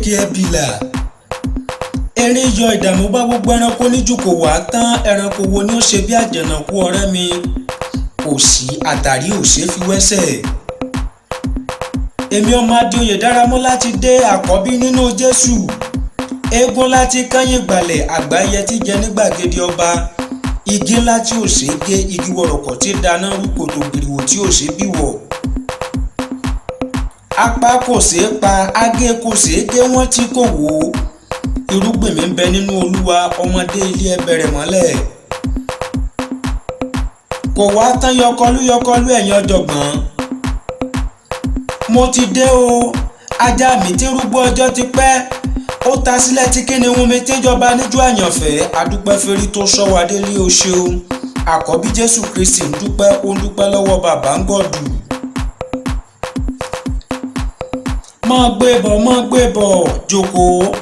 kéèké ẹbìlà erin yọ ìdààmú bá gbogbo ẹranko níjù kò wá tán. ẹranko wo ni ó ṣe bí àjànàkú ọ̀rẹ́ mi? kò sí, àtàrí ò ṣe fi wẹ́sẹ̀. èmi ọmọ Adéoyè Dáramọ́lá ti dé, àkọ́bí nínú Jésù. eégún láti kányìn gbalẹ̀, àgbáyé tí jẹ ní gbàgede ọba. igi ńlá tí ò ṣe gé, igi wọ̀rọ̀kọ̀ tí dáná rú, kòtò gbìrìwò tí ò ṣe bíwọ̀. apá kò ṣeé pa, agé kò ṣeé gé, wọ́n tí kò wò ó. irúgbìn mi ń bẹ nínú Olúwa, ọmọdé ilé ẹ bẹ̀rẹ̀ mọ́lẹ̀. kò wá tán yọkọlú ẹ̀yin ọ̀jọ̀gbọ́n. mo ti dé o, ajá mi tí rúgbó ọjọ́ ti pẹ́. ó ta sílẹ̀ tí kìnìún mi tí ń jọba níjú àyànfẹ́. adúpẹ́ fẹ́rí tó sọ wá délé o ṣeun. àkọ́bí Jésù Kristi ń dúpẹ́, ó ń dúpẹ́ lọ́wọ́ bàbá ń gọ̀dù. mọ́ gbé bọ̀ jókòó.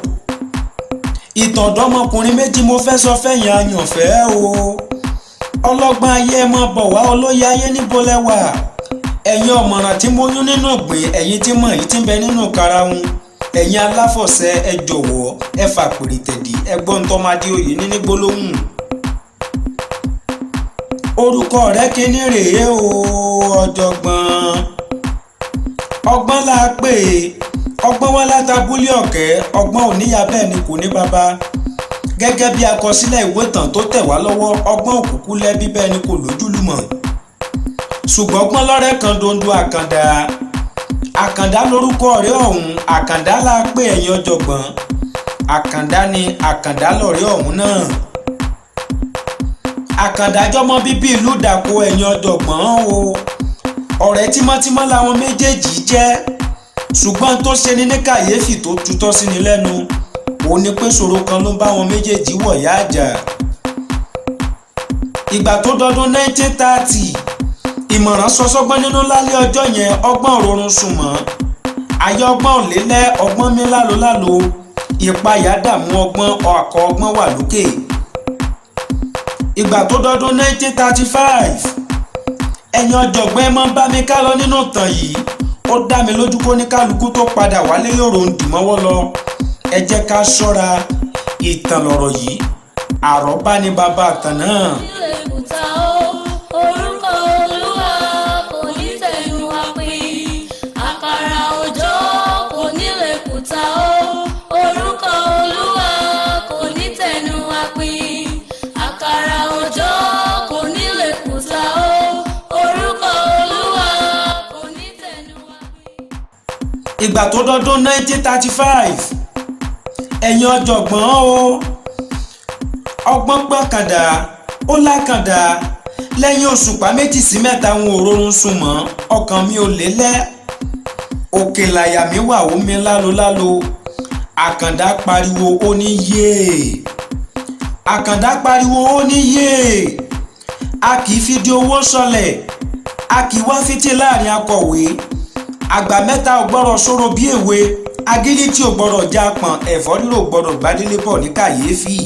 ìtàn ọ̀dọ́mọkùnrin méjì mo fẹ́ sọ fẹ́yìn àyànfẹ́ o. ọlọ́gbọ́n ayé ẹ mọ́ bọ̀ wá, olóyè ayé níbo lẹ́wà. ẹ̀yin ọ̀mọ̀ràn tí mo yún nínú ìgbín, ẹ̀yin tí mọ̀ èyí tí ń bẹ nínú karahun. ẹ̀yin aláfọ̀ṣẹ́ ẹ jọ̀wọ́ ẹ fàpèrè tẹ̀dí, ẹ gbọ́ ń tọ́mọ Adéoyè ní gbólóhùn. orúkọ rẹ̀ kíní rèé o, ọ̀jọ̀gbọ́n. ọgbọ́n la pè é, ọgbọ́n wá látàbúlé ọ̀kẹ́. ọgbọ́n ò níyà bẹ́ẹ̀ ni kò ní bàbá. gẹ́gẹ́ bí àkọsílẹ̀ ìwé ìtàn tó tẹ̀ wá lọ́wọ́, ọgbọ́n òkùnkù lẹ́bí bẹ́ẹ̀ ni kò lójúlùmọ̀. ṣùgbọ́n ọgbọ́n lọ́rẹ́ kan dondo àkàndá. àkàndá lórúkọ rẹ̀ ọ̀hún, àkàndá la pè ẹ̀yin ọ̀jọ̀gbọ́n. àkàndá ni àkàndá lọ̀rẹ́ ọ̀hún náà. àkàndá jọmọ bíbí ìlú Dàkó ẹ̀yin ọ̀jọ̀gbọ́n o. ọ̀rẹ́ tímọ́tímọ́ làwọn méjèèjì jẹ́. ṣùgbọ́n tó ṣe ní kàyéfì tó tutọ́ sí ni lẹ́nu, òun ni pé ṣòro kan ló bá wọn méjèèjì wọ̀yá àjà. ìgbà tó dọdún 1930, ìmọ̀ràn sọsọ́gbọ́n nínú lálẹ́ ọjọ́ yẹn. ọgbọ́n òrorun sùn mọ́, ayé ọgbọ́n òlélẹ́, ọgbọ́n mi lálo. ìpayà dààmú ọgbọ́n, ọkọ̀ ọgbọ́n wà lókè. ìgbà tó dọdún 1935, ẹ̀yin ọ̀jọ̀gbọ́n ẹ máa ń bá mi ká lọ nínú ìtàn yìí. ó dá mi lójú kó ní kálukú tó padà wálé yòrò ń dì mọ́wọ́ lọ. ẹ jẹ́ ká ṣọ́ra, ìtàn lọ̀rọ̀ yìí, àrọ́bá ni bàbá àtàn náà. ìgbà tó dọdún 1935, ẹ̀yin ọ̀jọ̀gbọ́n o. ọgbọ́n gbọ́kàndá ó lákàndá. lẹ́yìn òṣùpá 2 sí 3 ń òrórun sùn mọ́, ọkàn mi ò lélẹ̀. òkè làyà mi wà ó mi lálo. àkàndá pariwo ó ní yéè. àkàndá pariwo ó ní yéè. a kì í fi di owó sọlẹ̀, a kì í wá fìtí láàrin akọ̀wé. àgbà mẹ́ta ò gbọ́dọ̀ sọ̀rọ̀ bí èwe. agilítì ò gbọ́dọ̀ já pọ̀n, ẹ̀fọ́ lílo ò gbọ́dọ̀ gbádélé bọ̀ ní kàyéfì.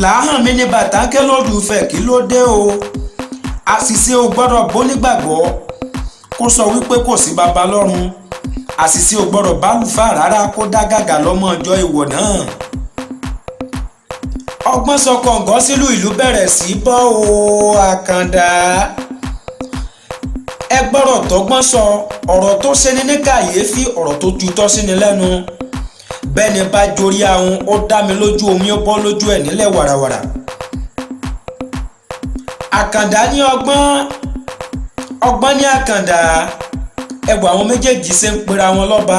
làáhàn mi ní bàtàkẹ́ lọ́dúnfẹ́ kí ló dé o. àṣìṣe ò gbọ́dọ̀ bónígbàgbọ́ kó sọ wípé kò sí baba lọ́run. àṣìṣe ò gbọ́dọ̀ bálùfà rárá kó dá gàgà lọ́mọ ọjọ́ ìwọ̀ náà. ọgbọ́n sọ kọ̀ǹgọ́ sílùú, ìlú bẹ̀rẹ̀ sí bọ́ o. àkàndá ẹ gbọ́rọ̀ tọ́gbọ́n sọ, ọ̀rọ̀ tó ṣe ni ní kàyéfì, ọ̀rọ̀ tó tutọ́ sí ni lẹ́nu. bẹ́ẹ̀ni bá jorí ahun, ó dá mi lójú omi ó bọ́ lójú ẹ̀ nílẹ̀ wàràwàrà. àkàndá ní ọgbọ́n ní àkàndá. ẹwà àwọn méjèèjì ṣe ń pera wọn lọ́ba.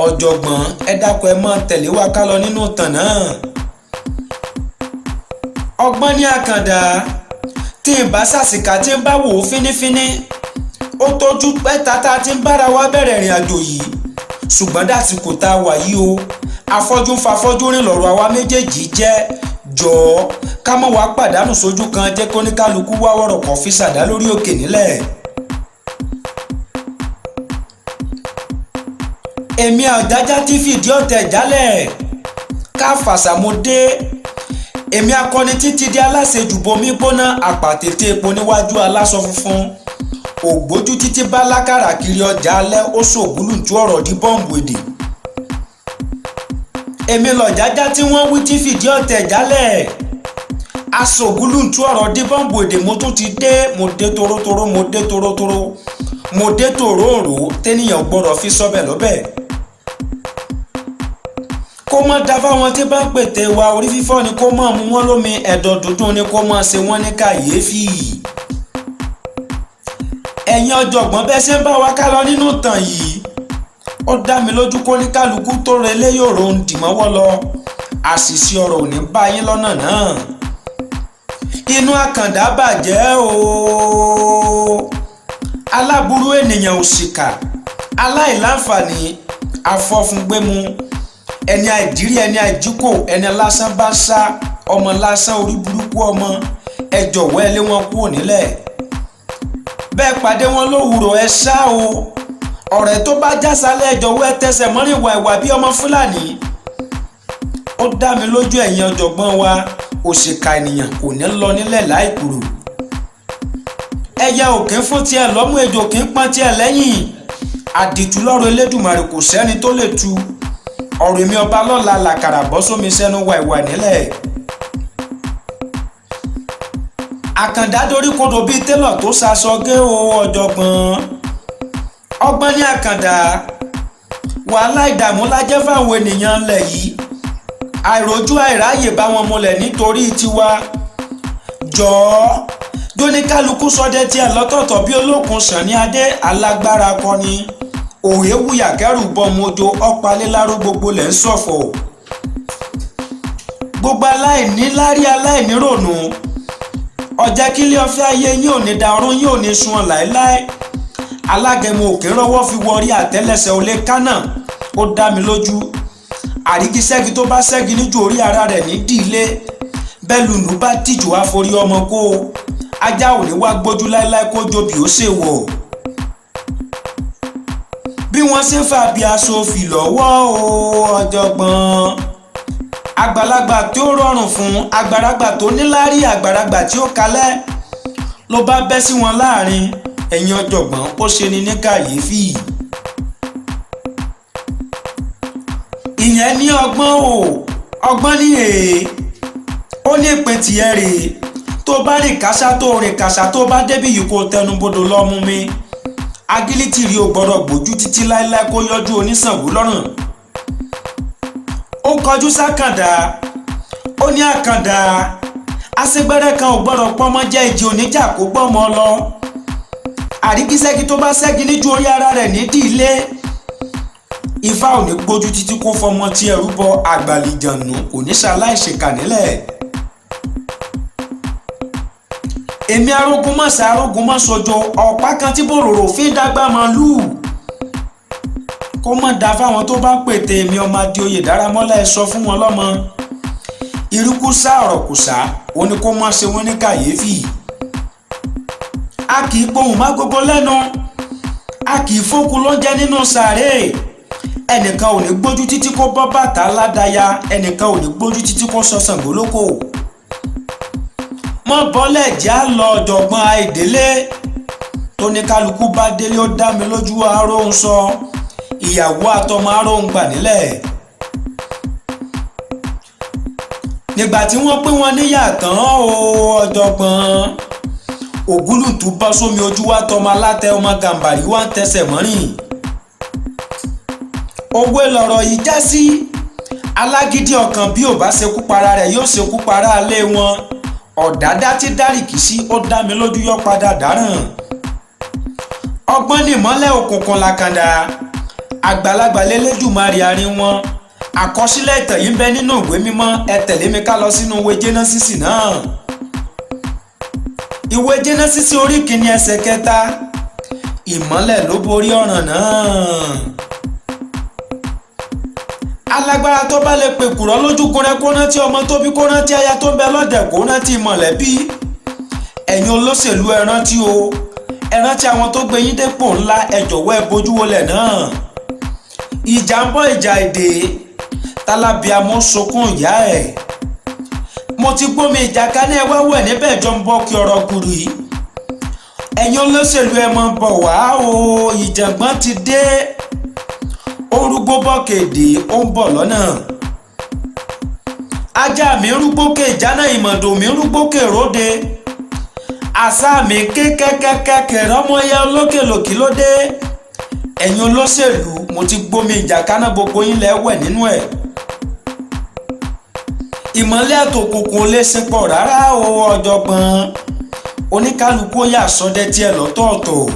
ọ̀jọ̀gbọ́n ẹ dákun ẹ máa tẹ̀lé wa ká lọ nínú ìtàn náà. ọgbọ́n ní àkàndá. tí n bá ṣàṣìkà tí n bá wò ó fínífíní, ó tójú pẹ́ta tá a ti ń bára wa bẹ̀rẹ̀ ìrìn àjò yìí. ṣùgbọ́n dàsìkò tá a wà yìí o, afọ́jú ń fafọ́jú rìn lọ́rọ̀ àwa méjèèjì jẹ́. jọ̀ọ́ ká mọ̀ wá pàdánù sójú kan, jẹ́ kó ní kálukú wá wọ̀rọ̀ kan fi ṣàdá lórí òkè nílẹ̀. èmi àjájá tí fìdí ọ̀tẹ̀ jálẹ̀, ká fàṣàmọ́dé. èmi akọni títí di aláṣejù bomi gbóná, àpàtètè epo níwájú aláṣọ funfun. ògbójú títí bá lákàrà kiri ọjà alẹ́ ó ṣògúlùntú ọ̀rọ̀ di bọ́ǹbù èdè. èmi lọ̀jájá tí wọ́n wí tí fìdí ọ̀tẹ̀ jálẹ̀ aṣògúlùntú ọ̀rọ̀ di bọ́ǹbù èdè. mo tún ti dé, mo dé torótoró, mo dé torótoró, mo dé tòróòró tẹ́nìyàn gbọ́dọ̀ fi sọ́bẹ̀ lọ́bẹ̀. kó mọ́ da fáwọn tí bá pètè wa orí fífọ́ ni kó mọ́ mú wọn lómi, ẹ̀dọ̀ dúdú ni kó mọ́ ṣe wọ́n ní kàyéfì. ẹ̀yin ọ̀jọ̀gbọ́n bẹ́ẹ̀ ṣe ń bá wa ká lọ nínú ìtàn yìí, ó dá mi lójú kó ní kálukú tó relé yòrò ń dìmọ́wọ́ lọ, àṣìṣe ọ̀rọ̀ ò ní bá yín lọ́nà náà. inú Àkàndá bàjẹ́ o, aláburú ènìyàn òṣìkà, aláìláǹfààní, afọ́fúngbẹ́mu, ẹni àìdírí, ẹni àìjíkò, ẹni lásán bá sá, ọmọ lásán orí burúkú ọmọ, ẹ jọ̀wọ́ ẹ lé wọn kúrò nílẹ̀. bẹ́ẹ̀ pàdé wọn lówùrọ̀ ẹ ṣá o, ọ̀rẹ́ tó bá jásálẹ̀ ẹ jọ̀wọ́ ẹ tẹsẹ̀ mọ́rin ìwà bí ọmọ Fúlàní. ó dá mi lójú ẹ̀yin ọ̀jọ̀gbọ́n wa, òṣìkà ènìyàn kò ní lọ nílẹ̀ láìkúrò. ẹyẹ òkè fún tiẹ̀ lọ́mú, ejò kì í pọ́n tiẹ̀ lẹ́yìn. àdìtú lọ́rọ̀ Elédùmarè kò sẹ́ni tó lè tu. ọ̀rọ̀ èmi ọba lọ́la làkàrà bọ́ sómi sẹ́nu wàìwà nílẹ̀. Àkàndá dorí kodò bíi télọ̀ tó ṣaṣọ gé o ọ̀jọ̀gbọ́n. ọgbọ́n ní Àkàndá, wàhálà ìdààmú lájẹ́ fáwọn ènìyàn ńlẹ̀ yìí. àìrójú àìráyè bá wọn múlẹ̀ nítorí tiwa. jọ̀ọ́ dóníkálukú sọdẹ tiẹ̀ lọ́tọ̀ọ̀tọ̀ bí olókun Sàní Adé alágbára kọ́ni. òye wúyà kẹrù bọmọjọ ọpaléláró gbogbo lẹ ń ṣọ̀fọ̀. gbogbo aláìní lárí aláìní rònú, ọjà kílé ọfẹ ayé yín ò ní da ọrùn yín ò ní sun ọ láéláé. alágẹmọ òkè rọ́wọ́ fi wọrí àtẹ́lẹsẹ̀ olè kánà. ó dá mi lójú àríkí ṣẹ́gi tó bá ṣẹ́gi níjú orí ara rẹ̀ ní dìílé, bẹ́ẹ̀ lùlù bá tìjú àforí ọmọ kó ajá ò ní wá gbójú láéláé kó jobi ó ṣèwọ̀. bí wọ́n ṣe ń fà bí aṣọ òfì lọ́wọ́ o ọ̀jọ̀gbọ́n. àgbàlagbà tí ó rọrùn fún, àgbàlagbà tó níláárí, àgbàlagbà tí ó kalẹ̀ ló bá bẹ́ sí wọn láàrin. ẹ̀yin ọ̀jọ̀gbọ́n ó ṣe ni ní kàyéfì. ìyẹn ní ọgbọ́n o, ọgbọ́n ní èè, ó ní ìpín tiẹ̀ rèé. tó bá rìn kásá tó rìn kásá tó bá débi yìí kó tẹnubodò lọ́mú mi. agilítì rí o gbọ́dọ̀ gbójú títí láéláé kó yọjú oníṣàngó lọ́rùn. ó kọjú sákàndá, ó ní Àkàndá, aṣègbèrè kan ò gbọ́dọ̀ pọ́nmọ́ jẹ́ ìjì oníjà kó gbọ́mọ lọ. àríkíṣẹ́gi tó bá ṣẹ́gi níjú orí ara rẹ̀ ní dìílé. ifá ò ní gbójú títí kó fọmọ tí ẹrú bọ àgbàlìjànù, kò ní ṣaláìṣèkà nílẹ̀. èmi arógun mọ̀sá arógun mọ̀sọjọ, ọ̀pá kan tí bòròrò fi ń dágbà màlúù. kó mọ̀ dá fáwọn tó bá pètè èmi ọmọ Adéoyè Dáramọ́lá ẹ sọ fún wọn lọ́mọ. irúkú sá ọ̀rọ̀ kù sá, ó ní kó má ṣe wọ́n ní kàyéfì. a kì í pohùn má gbogbo lẹ́nu, a kì í fókù lóúnjẹ nínú sàárè. ẹnìkan ò ní gbójú títí kó bọ́ bàtà ládàáyà, ẹnìkan ò ní gbójú títí kó sọ Ṣàngó lóko. mọ́ bọ́lẹ̀ já lọ ọ̀jọ̀gbọ́n àìdélé. tóníkálukú bá délé ó dá mi lójú aróhùn sọ, ìyàwó àtọmọ aróhùn gbà nílẹ̀. nígbà tí wọ́n pín wọn níyà tán o ọ̀jọ̀gbọ́n, ògúlùntú bọ́ sómi ojú wa tọmọ alátẹ ọmọ Gàmbàrí wá ń tẹsẹ̀ mọ́rìn. òwe lọ̀rọ̀ yìí já sí. alágídí ọkàn bí ò bá ṣekú para rẹ̀ yóò ṣekú para alé wọn. ọ̀dádá tí dárìkì sí ó dá mi lójú yọ padà dáràn. ọgbọ́n ní ìmọ́lẹ̀ òkùnkùn làkàndá, àgbàlagbà lélẹ́dùmarè àárín wọn. àkọsílẹ̀ ìtàn yìí ń bẹ nínú ìwé mímọ́, ẹ tẹ̀lé mi ká lọ sínú ìwé Jẹ́nẹ́sísì náà. ìwé Jẹ́nẹ́sísì orí kìíní ẹsẹ̀ 3, ìmọ́lẹ̀ ló borí ọ̀ràn náà. alágbára tó bá lè pè kùrọ̀ lójúkun rẹ kó rántí ọmọ tó bí, kó rántí aya tó ń bẹ lọ́dẹ̀, kó rántí mọ̀lẹ́bí. ẹ̀yin olóṣèlú ẹ rántí o, ẹ rántí àwọn tó gbé yín dépò ńlá, ẹ jọ̀wọ́ ẹ bójú wọlẹ̀ náà. ìjà ń bọ̀ ìjà èdè, tálábíàmọ́ sọkún ìyá ẹ̀. mo ti gbómi ìjà ká ní ẹwà wẹ̀ níbẹ̀ jọ ń bọ́ kí ọ̀rọ̀ kùrù yìí. ẹ̀yin olóṣèlú ẹ mọ̀ bọ̀ wá o, ìjàngbọ̀n ti dé, orúgbó bọ́kèdè ó ń bọ̀ lọ́nà. ajá mi rúgbókè jánà ìmọ̀dò mi rúgbókè róde, àṣà mi kékèkékèké rọ́mọyẹ olókèlòkì lóde. ẹ̀yin olóṣèlú mo ti gbómi ìjà kaná, gbogbo yín lẹ́wẹ̀ nínú ẹ̀. ìmọ́lẹ̀ àtòkùnkùn lè ṣe pọ̀ rárá o ọ̀jọ̀gbọ́n, oníkálukú yà sọdẹ tiẹ̀ lọ́tọ̀ọ̀tọ̀.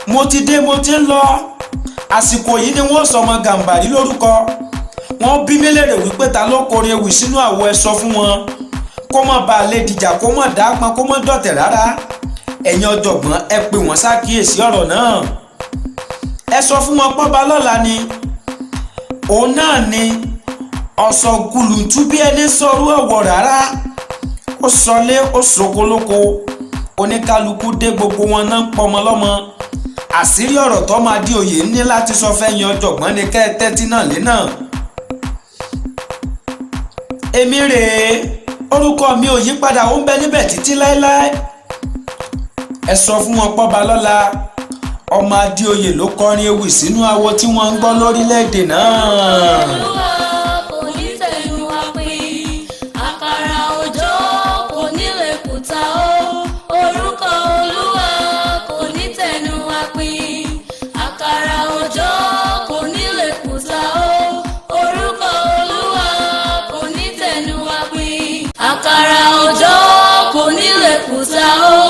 mo ti dé mo ti ń lọ, àsìkò yìí ni wọ́n sọ ọmọ Gàmbàrí lórúkọ. wọ́n bí mi léèrè wípé ta ló kọrin ewì sínú àwo, ẹ sọ fún wọn kó má bàa lè dìjà, kó má dápọn, kó má dọ̀tẹ̀ rárá. ẹ̀yin ọ̀jọ̀gbọ́n ẹ pè wọ́n ṣàkíyèsí ọ̀rọ̀ náà. ẹ sọ fún wọn pọ́ba lọ́la ni òun náà ni ọ̀sọ̀ gùlùtú bí ẹni sọ̀rọ̀ ọ̀wọ̀ rárá. ó sọlé ó ṣokolóko, oníkálukú dé, gbogbo wọn náà ń pọmọ lọ́mọ. àṣírí ọ̀rọ̀ tó máa di òye ní láti sọ fẹ́yìn ọ̀jọ̀gbọ́n ni kẹ́ ẹ tẹ́tí náà lé náà. èmi rèé, orúkọ mi ò yí padà, ó ń bẹ níbẹ̀ títí láéláé. ẹ sọ fún wọn pọ́ba lọ́la ọmọ Adéoyè ló kọrin ewì sínú àwo tí wọ́n ń gbọ́ lórílẹ̀‐èdè náà. Àkàrà òjò kò ní lè kùtà ó.